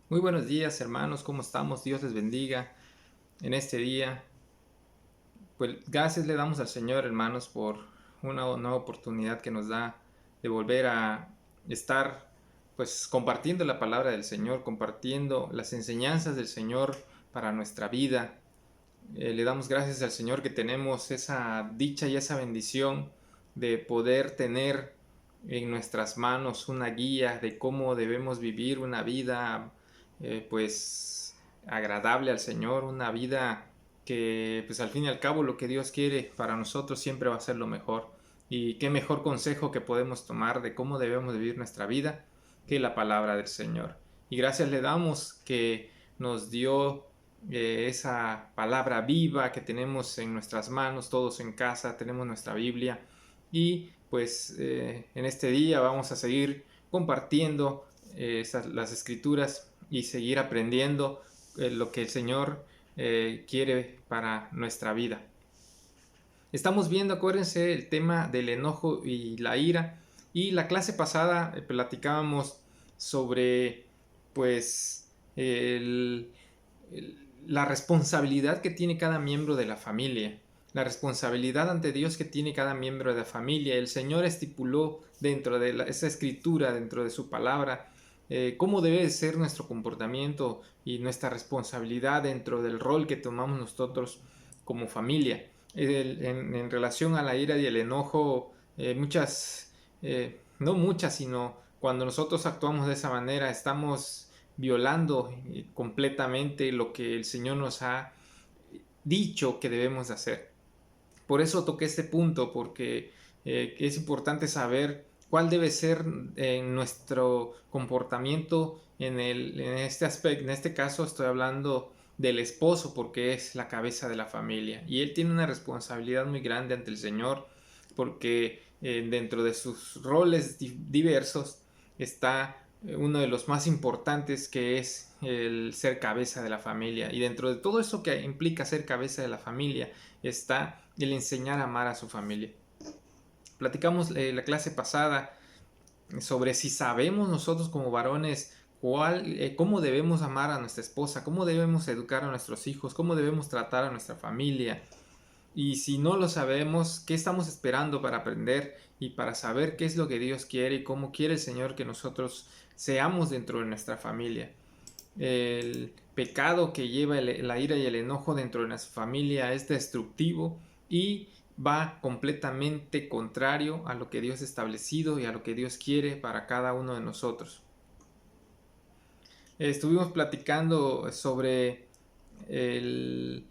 Muy buenos días, hermanos, ¿cómo estamos? Dios les bendiga en este día. Pues gracias le damos al Señor, hermanos, por una nueva oportunidad que nos da de volver a estar pues compartiendo la palabra del Señor, compartiendo las enseñanzas del Señor para nuestra vida. Le damos gracias al Señor que tenemos esa dicha y esa bendición de poder tener en nuestras manos una guía de cómo debemos vivir una vida pues agradable al Señor, una vida que pues al fin y al cabo lo que Dios quiere para nosotros siempre va a ser lo mejor. Y qué mejor consejo que podemos tomar de cómo debemos vivir nuestra vida que la palabra del Señor. Y gracias le damos que nos dio esa palabra viva que tenemos en nuestras manos, todos en casa, tenemos nuestra Biblia y pues en este día vamos a seguir compartiendo las escrituras y seguir aprendiendo lo que el Señor quiere para nuestra vida. Estamos viendo, acuérdense, el tema del enojo y la ira. Y la clase pasada platicábamos sobre, pues, la responsabilidad que tiene cada miembro de la familia. La responsabilidad ante Dios que tiene cada miembro de la familia. El Señor estipuló dentro de esa escritura, dentro de su palabra, cómo debe ser nuestro comportamiento y nuestra responsabilidad dentro del rol que tomamos nosotros como familia en relación a la ira y el enojo, no muchas, sino cuando nosotros actuamos de esa manera, estamos violando completamente lo que el Señor nos ha dicho que debemos de hacer. Por eso toqué este punto, porque es importante saber cuál debe ser nuestro comportamiento en este aspecto. En este caso estoy hablando del esposo porque es la cabeza de la familia y él tiene una responsabilidad muy grande ante el Señor porque dentro de sus roles diversos está uno de los más importantes, que es el ser cabeza de la familia, y dentro de todo eso que implica ser cabeza de la familia está el enseñar a amar a su familia. Platicamos la clase pasada sobre si sabemos nosotros como varones cómo debemos amar a nuestra esposa, cómo debemos educar a nuestros hijos, cómo debemos tratar a nuestra familia. Y si no lo sabemos, ¿qué estamos esperando para aprender y para saber qué es lo que Dios quiere y cómo quiere el Señor que nosotros seamos dentro de nuestra familia? El pecado que lleva la ira y el enojo dentro de nuestra familia es destructivo y va completamente contrario a lo que Dios ha establecido y a lo que Dios quiere para cada uno de nosotros. Estuvimos platicando sobre el,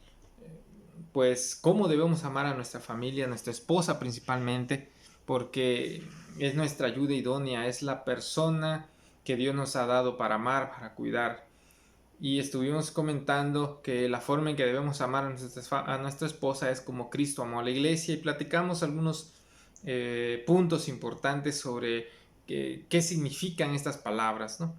pues cómo debemos amar a nuestra familia, a nuestra esposa principalmente, porque es nuestra ayuda idónea, es la persona que Dios nos ha dado para amar, para cuidar. Y estuvimos comentando que la forma en que debemos amar a nuestra esposa es como Cristo amó a la iglesia, y platicamos algunos puntos importantes sobre qué significan estas palabras, ¿no?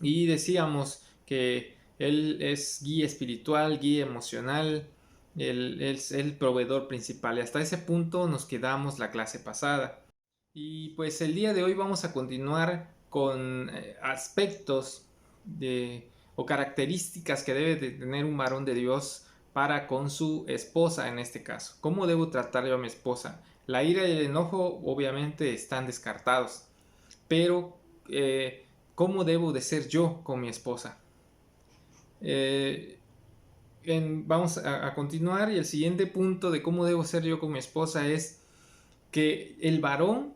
Y decíamos que Él es guía espiritual, guía emocional, Él es el proveedor principal. Y hasta ese punto nos quedamos la clase pasada. Y pues el día de hoy vamos a continuar con aspectos o características que debe de tener un varón de Dios para con su esposa en este caso. ¿Cómo debo tratar yo a mi esposa? La ira y el enojo obviamente están descartados, pero ¿cómo debo de ser yo con mi esposa? Eh, vamos a continuar, y el siguiente punto de cómo debo ser yo con mi esposa es que el varón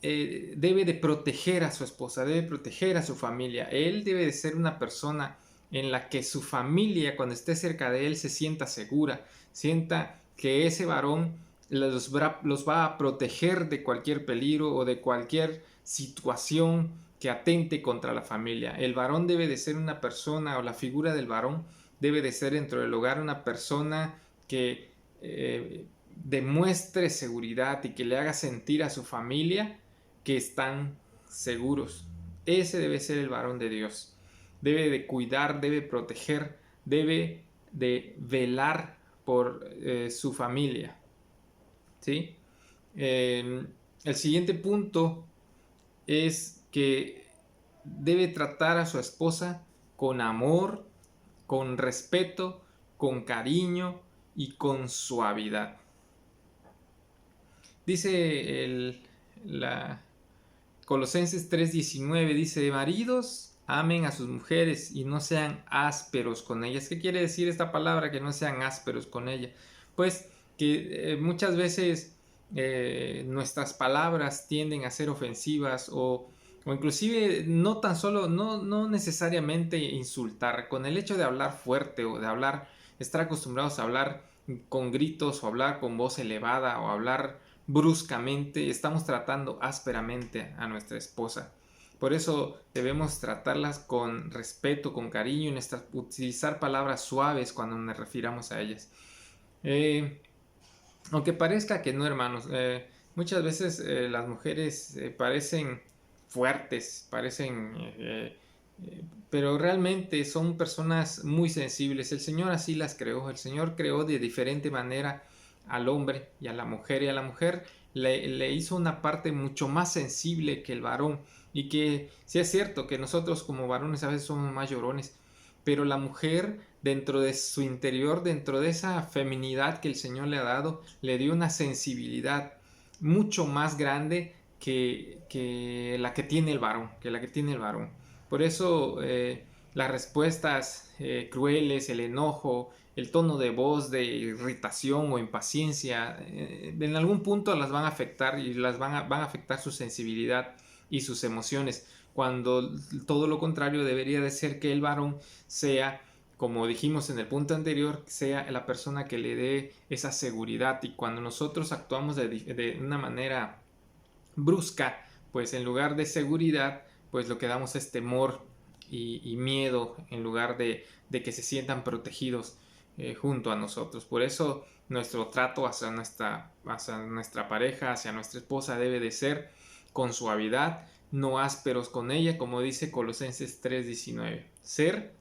debe de proteger a su esposa, debe proteger a su familia. Él debe de ser una persona en la que su familia, cuando esté cerca de él, se sienta segura, sienta que ese varón los va a proteger de cualquier peligro o de cualquier situación que atente contra la familia. El varón debe de ser una persona, o la figura del varón debe de ser dentro del hogar una persona que demuestre seguridad y que le haga sentir a su familia que están seguros. Ese debe ser el varón de Dios. Debe de cuidar, debe proteger, debe de velar por su familia. ¿Sí? El siguiente punto es que debe tratar a su esposa con amor, con respeto, con cariño y con suavidad. Dice la Colosenses 3:19, dice: maridos, amen a sus mujeres y no sean ásperos con ellas. ¿Qué quiere decir esta palabra? Que no sean ásperos con ella. Pues que muchas veces nuestras palabras tienden a ser ofensivas o inclusive no tan solo, no necesariamente insultar. Con el hecho de hablar fuerte o de hablar, estar acostumbrados a hablar con gritos o hablar con voz elevada o hablar bruscamente, estamos tratando ásperamente a nuestra esposa. Por eso debemos tratarlas con respeto, con cariño, y utilizar palabras suaves cuando nos refiramos a ellas. Aunque parezca que no, hermanos, muchas veces las mujeres parecen fuertes, pero realmente son personas muy sensibles. El Señor así las creó. El Señor creó de diferente manera al hombre y a la mujer. Y a la mujer le hizo una parte mucho más sensible que el varón. Y que sí es cierto que nosotros como varones a veces somos más llorones. Pero la mujer, dentro de su interior, dentro de esa feminidad que el Señor le ha dado, le dio una sensibilidad mucho más grande que la que tiene el varón. Por eso las respuestas crueles, el enojo, el tono de voz de irritación o impaciencia, en algún punto las van a afectar y van a afectar su sensibilidad y sus emociones, cuando todo lo contrario debería de ser que el varón sea, como dijimos en el punto anterior, sea la persona que le dé esa seguridad. Y cuando nosotros actuamos de una manera brusca, pues en lugar de seguridad, pues lo que damos es temor y miedo, en lugar de que se sientan protegidos junto a nosotros. Por eso nuestro trato hacia nuestra pareja, hacia nuestra esposa, debe de ser con suavidad, no ásperos con ella, como dice Colosenses 3:19. Ser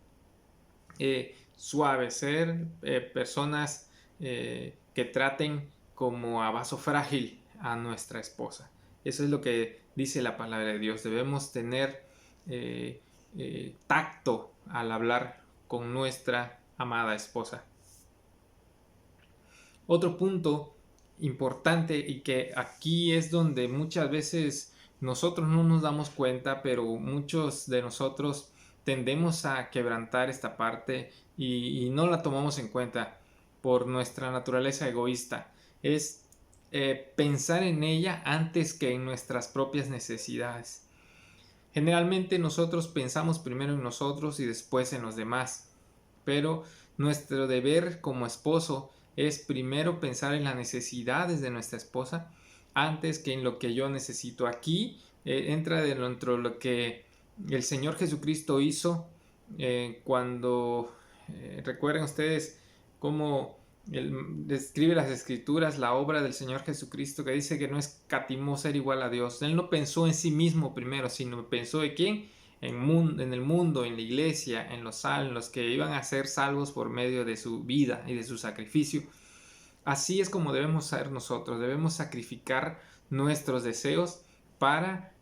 suaves, ser personas que traten como a vaso frágil a nuestra esposa. Eso es lo que dice la palabra de Dios. Debemos tener tacto al hablar con nuestra amada esposa. Otro punto importante, y que aquí es donde muchas veces nosotros no nos damos cuenta, pero muchos de nosotros tendemos a quebrantar esta parte y no la tomamos en cuenta por nuestra naturaleza egoísta, es pensar en ella antes que en nuestras propias necesidades. Generalmente nosotros pensamos primero en nosotros y después en los demás, pero nuestro deber como esposo es primero pensar en las necesidades de nuestra esposa antes que en lo que yo necesito. Aquí entra dentro de lo que el Señor Jesucristo hizo cuando recuerden ustedes cómo él describe las escrituras, la obra del Señor Jesucristo, que dice que no escatimó ser igual a Dios. Él no pensó en sí mismo primero, sino pensó en quién, en el mundo, en la iglesia, en los que iban a ser salvos por medio de su vida y de su sacrificio. Así es como debemos ser nosotros. Debemos sacrificar nuestros deseos para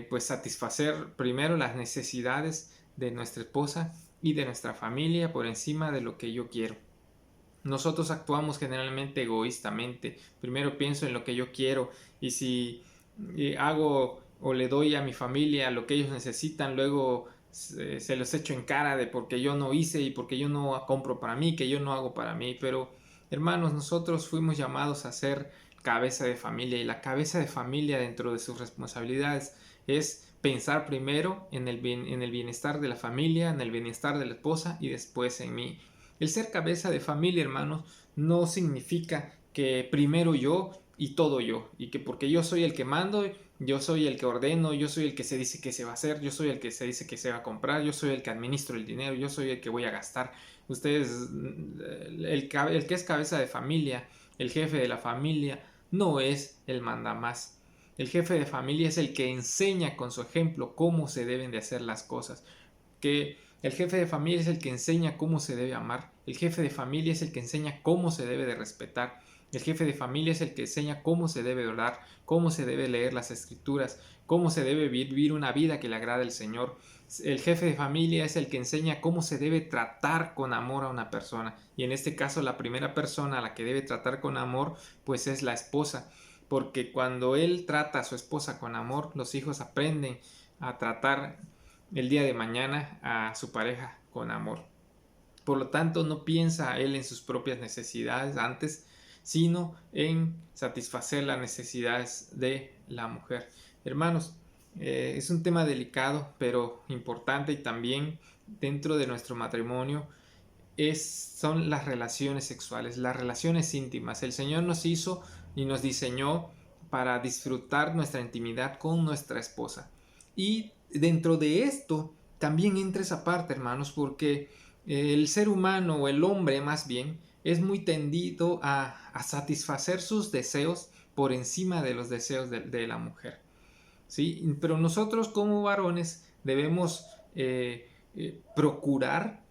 pues satisfacer primero las necesidades de nuestra esposa y de nuestra familia por encima de lo que yo quiero. Nosotros actuamos generalmente egoístamente. Primero pienso en lo que yo quiero, y si hago o le doy a mi familia lo que ellos necesitan, luego se los echo en cara de porque yo no hice y porque yo no compro para mí, que yo no hago para mí. Pero hermanos, nosotros fuimos llamados a ser cabeza de familia, y la cabeza de familia, dentro de sus responsabilidades, es pensar primero en el bienestar de la familia, en el bienestar de la esposa y después en mí. El ser cabeza de familia, hermanos, no significa que primero yo y todo yo, y que porque yo soy el que mando, yo soy el que ordeno, yo soy el que se dice que se va a hacer, yo soy el que se dice que se va a comprar, yo soy el que administro el dinero, yo soy el que voy a gastar. Ustedes, el que es cabeza de familia, el jefe de la familia, no es el mandamás. El jefe de familia es el que enseña con su ejemplo cómo se deben de hacer las cosas. Que el jefe de familia es el que enseña cómo se debe amar. El jefe de familia es el que enseña cómo se debe de respetar. El jefe de familia es el que enseña cómo se debe orar, cómo se debe leer las escrituras, cómo se debe vivir una vida que le agrada al Señor. El jefe de familia es el que enseña cómo se debe tratar con amor a una persona. Y en este caso la primera persona a la que debe tratar con amor pues es la esposa. Porque cuando él trata a su esposa con amor, los hijos aprenden a tratar el día de mañana a su pareja con amor. Por lo tanto, no piensa él en sus propias necesidades antes, sino en satisfacer las necesidades de la mujer. Hermanos, es un tema delicado, pero importante, y también dentro de nuestro matrimonio son las relaciones sexuales, las relaciones íntimas. El Señor nos hizo y nos diseñó para disfrutar nuestra intimidad con nuestra esposa. Y dentro de esto también entra esa parte, hermanos, porque el ser humano, o el hombre más bien, es muy tendido a satisfacer sus deseos por encima de los deseos de la mujer. ¿Sí? Pero nosotros como varones debemos procurar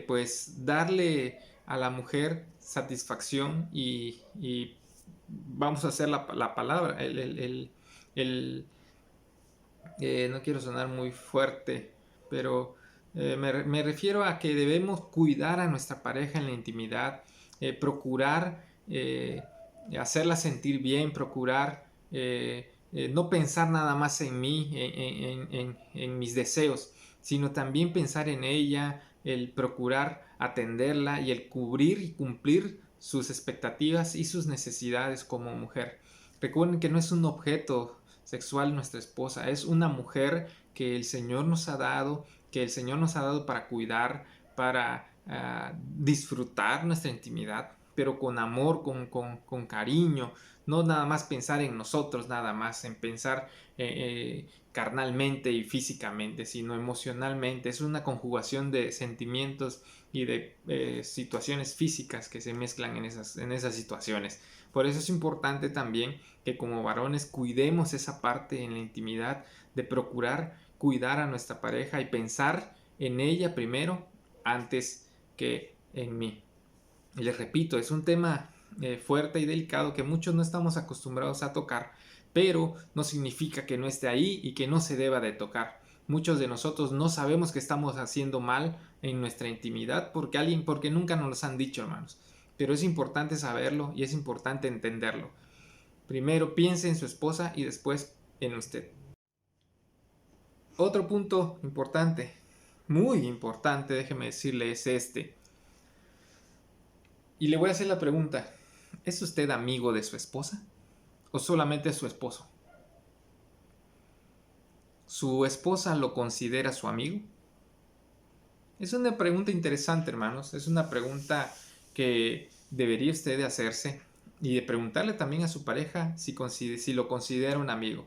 pues darle a la mujer satisfacción y vamos a hacer la palabra, no quiero sonar muy fuerte, pero me refiero a que debemos cuidar a nuestra pareja en la intimidad, procurar hacerla sentir bien, procurar no pensar nada más en mí, en mis deseos, sino también pensar en ella, el procurar atenderla y el cubrir y cumplir sus expectativas y sus necesidades como mujer. Recuerden que no es un objeto sexual nuestra esposa, es una mujer que el Señor nos ha dado, para cuidar, para disfrutar nuestra intimidad, pero con amor, con cariño, no nada más pensar en nosotros, nada más en pensar carnalmente y físicamente, sino emocionalmente. Es una conjugación de sentimientos y de situaciones físicas que se mezclan en esas situaciones. Por eso es importante también que como varones cuidemos esa parte en la intimidad, de procurar cuidar a nuestra pareja y pensar en ella primero antes que en mí. Y les repito, es un tema fuerte y delicado que muchos no estamos acostumbrados a tocar, pero no significa que no esté ahí y que no se deba de tocar. Muchos de nosotros no sabemos que estamos haciendo mal en nuestra intimidad porque nunca nos lo han dicho, hermanos. Pero es importante saberlo y es importante entenderlo. Primero piense en su esposa y después en usted. Otro punto importante, muy importante, déjeme decirle, es este. Y le voy a hacer la pregunta, ¿es usted amigo de su esposa o solamente su esposo? ¿Su esposa lo considera su amigo? Es una pregunta interesante, hermanos. Es una pregunta que debería usted de hacerse y de preguntarle también a su pareja si lo considera un amigo.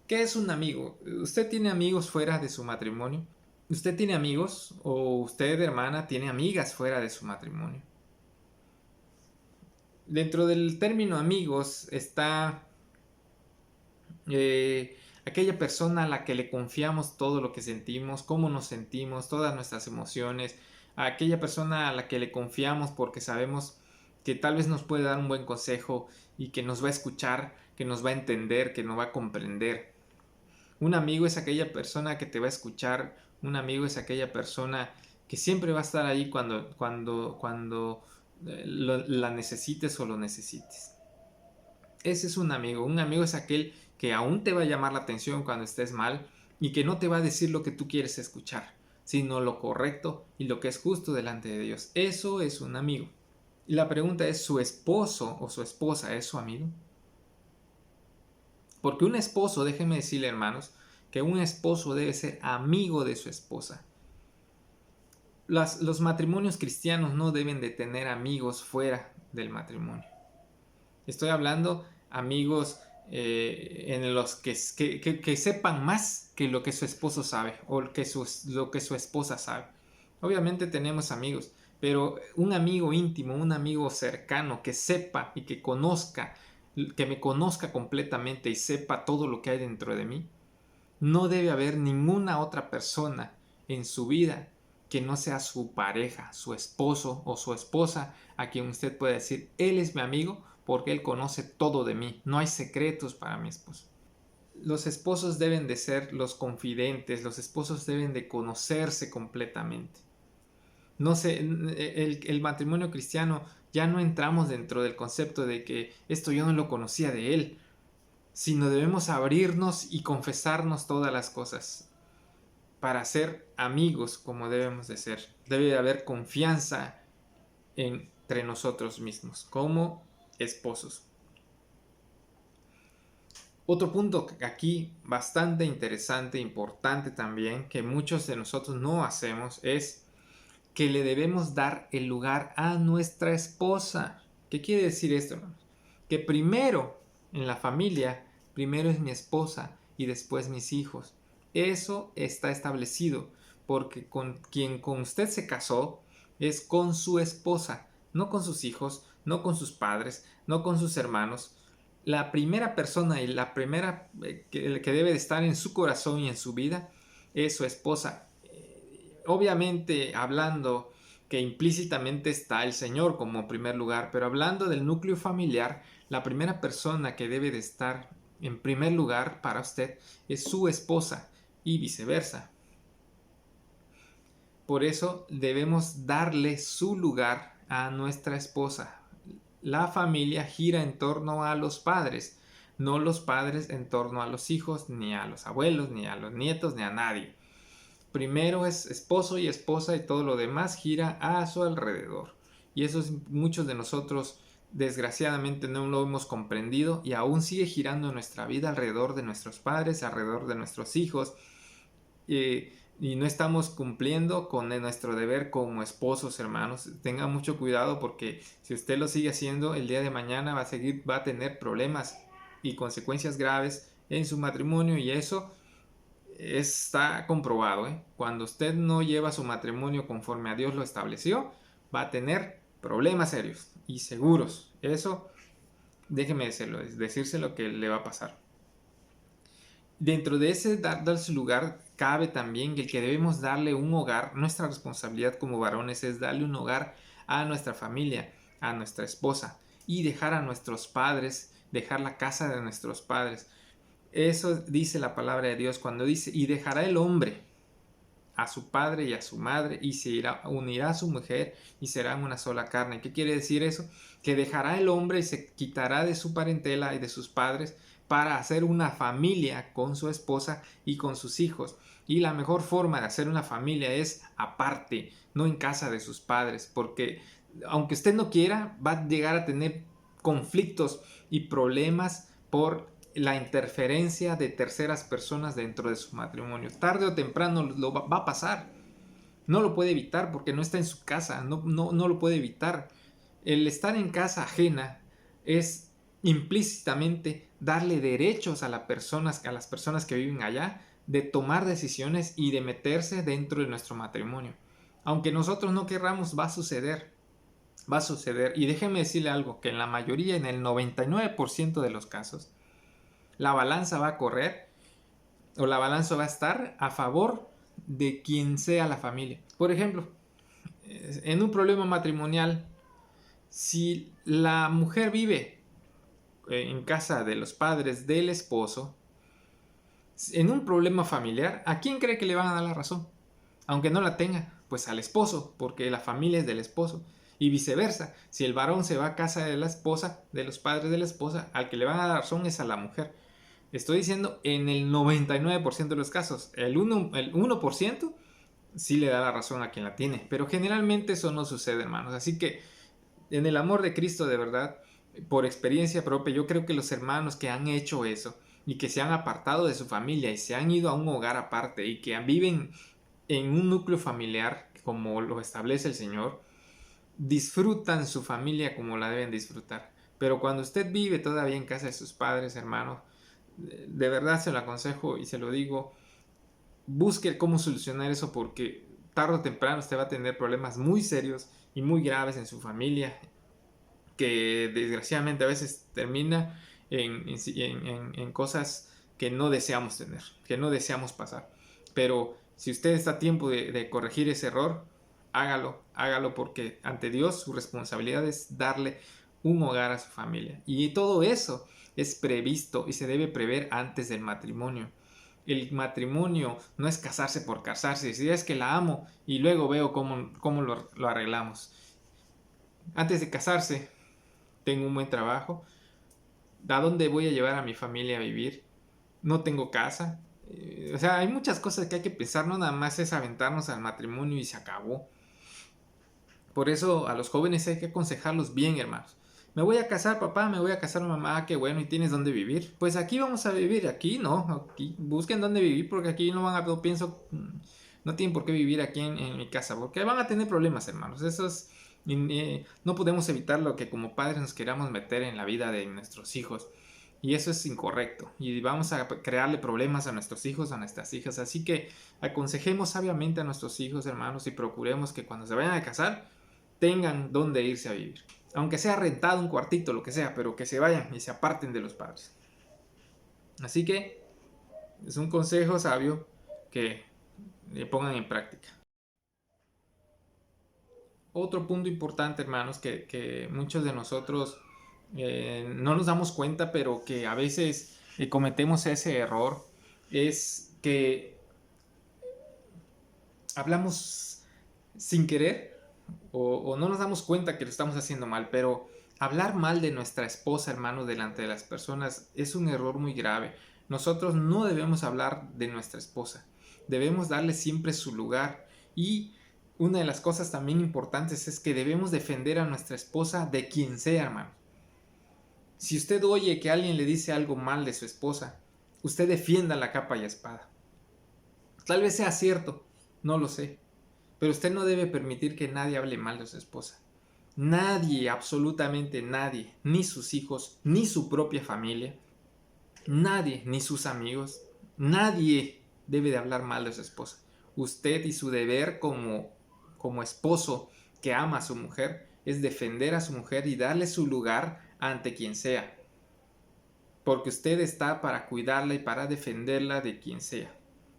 ¿Qué es un amigo? ¿Usted tiene amigos fuera de su matrimonio? ¿Usted tiene amigos o usted, hermana, tiene amigas fuera de su matrimonio? Dentro del término amigos está aquella persona a la que le confiamos todo lo que sentimos, cómo nos sentimos, todas nuestras emociones, a aquella persona a la que le confiamos porque sabemos que tal vez nos puede dar un buen consejo y que nos va a escuchar, que nos va a entender, que nos va a comprender. Un amigo es aquella persona que te va a escuchar, un amigo es aquella persona que siempre va a estar ahí cuando la necesites o lo necesites. Ese es un amigo. Un amigo es aquel que aún te va a llamar la atención cuando estés mal y que no te va a decir lo que tú quieres escuchar, sino lo correcto y lo que es justo delante de Dios. Eso es un amigo. Y la pregunta es, ¿su esposo o su esposa es su amigo? Porque un esposo, déjenme decirle, hermanos, que un esposo debe ser amigo de su esposa. Los matrimonios cristianos no deben de tener amigos fuera del matrimonio. Estoy hablando amigos en los que sepan más que lo que su esposo sabe o lo que su esposa sabe. Obviamente tenemos amigos, pero un amigo íntimo, un amigo cercano que sepa y que me conozca completamente y sepa todo lo que hay dentro de mí, no debe haber ninguna otra persona en su vida que no sea su pareja, su esposo o su esposa, a quien usted pueda decir, él es mi amigo porque Él conoce todo de mí. No hay secretos para mi esposo. Los esposos deben de ser los confidentes, los esposos deben de conocerse completamente. No sé, el matrimonio cristiano ya no entramos dentro del concepto de que esto yo no lo conocía de él, sino debemos abrirnos y confesarnos todas las cosas para ser amigos como debemos de ser. Debe de haber confianza entre nosotros mismos como esposos. Otro punto aquí bastante interesante, importante también, que muchos de nosotros no hacemos, es que le debemos dar el lugar a nuestra esposa. ¿Qué quiere decir esto, hermanos? Que primero en la familia, primero es mi esposa y después mis hijos. Eso está establecido porque con quien con usted se casó es con su esposa, no con sus hijos, no con sus padres, no con sus hermanos. La primera persona y la primera que debe de estar en su corazón y en su vida es su esposa. Obviamente hablando que implícitamente está el Señor como primer lugar, pero hablando del núcleo familiar, la primera persona que debe de estar en primer lugar para usted es su esposa y viceversa. Por eso debemos darle su lugar a nuestra esposa. La familia gira en torno a los padres, no los padres en torno a los hijos, ni a los abuelos, ni a los nietos, ni a nadie. Primero es esposo y esposa y todo lo demás gira a su alrededor. Y eso es, muchos de nosotros desgraciadamente no lo hemos comprendido y aún sigue girando en nuestra vida alrededor de nuestros padres, alrededor de nuestros hijos. Y no estamos cumpliendo con nuestro deber como esposos, hermanos. Tenga mucho cuidado porque si usted lo sigue haciendo, el día de mañana va a tener problemas y consecuencias graves en su matrimonio, y eso está comprobado, ¿eh? Cuando usted no lleva su matrimonio conforme a Dios lo estableció, va a tener problemas serios y seguros. Eso, déjeme decírselo que le va a pasar. Dentro de ese darse lugar, cabe también el que debemos darle un hogar. Nuestra responsabilidad como varones es darle un hogar a nuestra familia, a nuestra esposa, y dejar a nuestros padres, dejar la casa de nuestros padres. Eso dice la palabra de Dios cuando dice: y dejará el hombre a su padre y a su madre y unirá a su mujer y serán una sola carne. ¿Qué quiere decir eso? Que dejará el hombre y se quitará de su parentela y de sus padres para hacer una familia con su esposa y con sus hijos. Y la mejor forma de hacer una familia es aparte, no en casa de sus padres, porque aunque usted no quiera, va a llegar a tener conflictos y problemas por la interferencia de terceras personas dentro de su matrimonio. Tarde o temprano va a pasar. No lo puede evitar porque no está en su casa, no lo puede evitar. El estar en casa ajena es implícitamente darle derechos a las personas que viven allá de tomar decisiones y de meterse dentro de nuestro matrimonio. Aunque nosotros no querramos, va a suceder. Va a suceder. Y déjeme decirle algo, que en la mayoría, en el 99% de los casos, la balanza va a correr o la balanza va a estar a favor de quien sea la familia. Por ejemplo, en un problema matrimonial, si la mujer vive en casa de los padres del esposo, en un problema familiar, ¿a quién cree que le van a dar la razón? Aunque no la tenga, pues al esposo, porque la familia es del esposo. Y viceversa, si el varón se va a casa de la esposa, de los padres de la esposa, al que le van a dar razón es a la mujer. Estoy diciendo en el 99% de los casos. El 1% sí le da la razón a quien la tiene. Pero generalmente eso no sucede, hermanos. Así que en el amor de Cristo, de verdad, por experiencia propia, yo creo que los hermanos que han hecho eso y que se han apartado de su familia y se han ido a un hogar aparte y que viven en un núcleo familiar como lo establece el Señor, disfrutan su familia como la deben disfrutar. Pero cuando usted vive todavía en casa de sus padres, hermanos, de verdad se lo aconsejo y se lo digo, busque cómo solucionar eso, porque tarde o temprano usted va a tener problemas muy serios y muy graves en su familia, que desgraciadamente a veces termina en cosas que no deseamos tener, que no deseamos pasar. Pero si usted está a tiempo de corregir ese error, hágalo porque ante Dios su responsabilidad es darle un hogar a su familia. Y todo eso es previsto y se debe prever antes del matrimonio. El matrimonio no es casarse por casarse, si es que la amo y luego veo cómo lo arreglamos. Antes de casarse, tengo un buen trabajo, ¿a dónde voy a llevar a mi familia a vivir? No tengo casa. O sea, hay muchas cosas que hay que pensar, no nada más es aventarnos al matrimonio y se acabó. Por eso a los jóvenes hay que aconsejarlos bien, hermanos. Me voy a casar, papá, me voy a casar, mamá, qué bueno, ¿y tienes dónde vivir? Pues aquí vamos a vivir, aquí no, aquí busquen dónde vivir porque aquí no van a, no pienso, no tienen por qué vivir aquí en mi casa, porque van a tener problemas, hermanos. Eso es, no podemos evitar lo que como padres nos queramos meter en la vida de nuestros hijos. Y eso es incorrecto. Y vamos a crearle problemas a nuestros hijos, a nuestras hijas. Así que aconsejemos sabiamente a nuestros hijos, hermanos, y procuremos que cuando se vayan a casar, tengan dónde irse a vivir. Aunque sea rentado un cuartito, lo que sea, pero que se vayan y se aparten de los padres. Así que es un consejo sabio que pongan en práctica. Otro punto importante, hermanos, que muchos de nosotros no nos damos cuenta, pero que a veces cometemos ese error, es que hablamos sin querer o no nos damos cuenta que lo estamos haciendo mal, pero hablar mal de nuestra esposa, hermano, delante de las personas es un error muy grave. Nosotros no debemos hablar de nuestra esposa, debemos darle siempre su lugar. Y una de las cosas también importantes es que debemos defender a nuestra esposa de quien sea, hermano. Si usted oye que alguien le dice algo mal de su esposa, usted defienda la capa y espada. Tal vez sea cierto, no lo sé, pero usted no debe permitir que nadie hable mal de su esposa. Nadie, absolutamente nadie, ni sus hijos, ni su propia familia, nadie, ni sus amigos, nadie debe de hablar mal de su esposa. Usted y su deber como esposo que ama a su mujer es defender a su mujer y darle su lugar ante quien sea. Porque usted está para cuidarla y para defenderla de quien sea.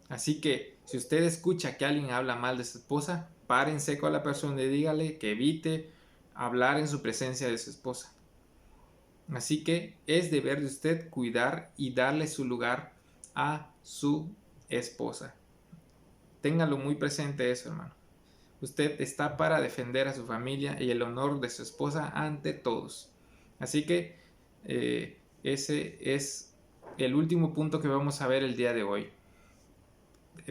Así que si usted escucha que alguien habla mal de su esposa, pare en seco a la persona y dígale que evite hablar en su presencia de su esposa. Así que es deber de usted cuidar y darle su lugar a su esposa. Téngalo muy presente eso, hermano. Usted está para defender a su familia y el honor de su esposa ante todos. Así que ese es el último punto que vamos a ver el día de hoy.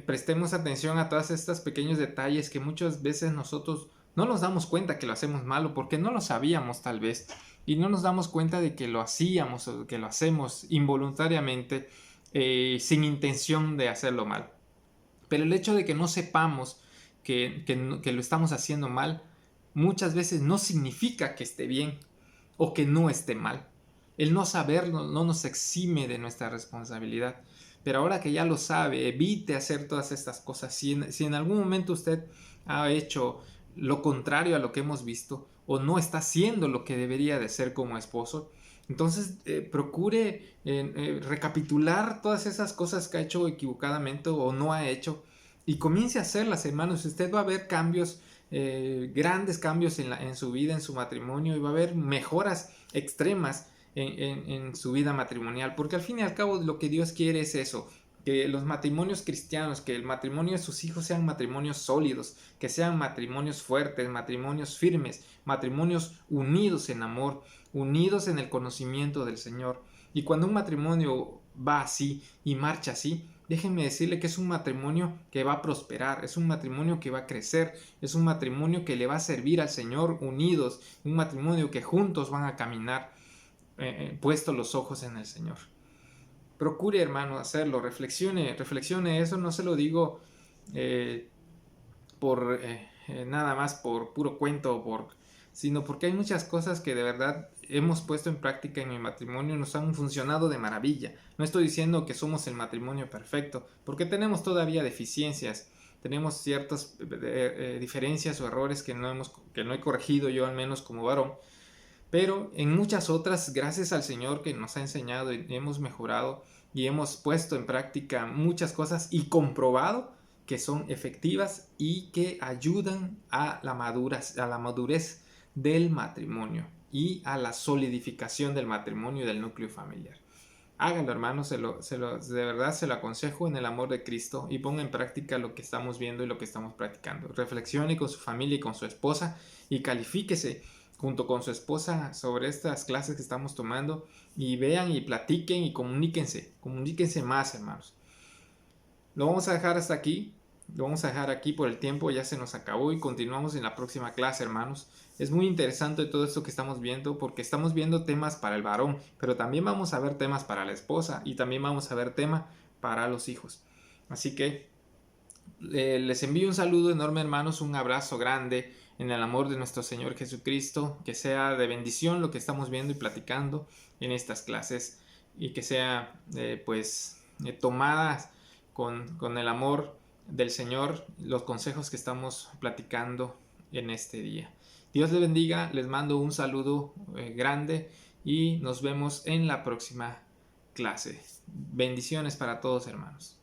Prestemos atención a todos estos pequeños detalles que muchas veces nosotros no nos damos cuenta que lo hacemos malo porque no lo sabíamos tal vez y no nos damos cuenta de que lo hacíamos o que lo hacemos involuntariamente sin intención de hacerlo mal. Pero el hecho de que no sepamos que lo estamos haciendo mal muchas veces no significa que esté bien o que no esté mal. El no saberlo no nos exime de nuestra responsabilidad. Pero ahora que ya lo sabe, evite hacer todas estas cosas. Si en algún momento usted ha hecho lo contrario a lo que hemos visto o no está haciendo lo que debería de ser como esposo, entonces procure recapitular todas esas cosas que ha hecho equivocadamente o no ha hecho y comience a hacerlas, hermanos. Usted va a ver cambios, grandes cambios en su vida, en su matrimonio, y va a haber mejoras extremas en su vida matrimonial, porque al fin y al cabo lo que Dios quiere es eso, que los matrimonios cristianos, que el matrimonio de sus hijos sean matrimonios sólidos, que sean matrimonios fuertes, matrimonios firmes, matrimonios unidos en amor, unidos en el conocimiento del Señor. Y cuando un matrimonio va así y marcha así, déjenme decirle que es un matrimonio que va a prosperar, es un matrimonio que va a crecer, es un matrimonio que le va a servir al Señor unidos, un matrimonio que juntos van a caminar puesto los ojos en el Señor. Procure, hermano, hacerlo, reflexione eso, no se lo digo por nada más por puro cuento, sino porque hay muchas cosas que de verdad hemos puesto en práctica en mi matrimonio y nos han funcionado de maravilla. No estoy diciendo que somos el matrimonio perfecto, porque tenemos todavía deficiencias, tenemos ciertas diferencias o errores que no he corregido yo al menos como varón, pero en muchas otras, gracias al Señor que nos ha enseñado y hemos mejorado y hemos puesto en práctica muchas cosas y comprobado que son efectivas y que ayudan a la madurez del matrimonio. y a la solidificación del matrimonio y del núcleo familiar. Háganlo, hermanos, de verdad se lo aconsejo en el amor de Cristo, y ponga en práctica lo que estamos viendo y lo que estamos practicando. Reflexione con su familia y con su esposa y califíquese junto con su esposa sobre estas clases que estamos tomando, y vean y platiquen y comuníquense más, hermanos. Lo vamos a dejar hasta aquí. Lo vamos a dejar aquí por el tiempo, ya se nos acabó, y continuamos en la próxima clase, hermanos. Es muy interesante todo esto que estamos viendo, porque estamos viendo temas para el varón, pero también vamos a ver temas para la esposa, y también vamos a ver tema para los hijos. Así que les envío un saludo enorme, hermanos, un abrazo grande en el amor de nuestro Señor Jesucristo, que sea de bendición lo que estamos viendo y platicando en estas clases, y que sea tomadas con el amor del Señor los consejos que estamos platicando en este día. Dios les bendiga, les mando un saludo grande, y nos vemos en la próxima clase. Bendiciones para todos, hermanos.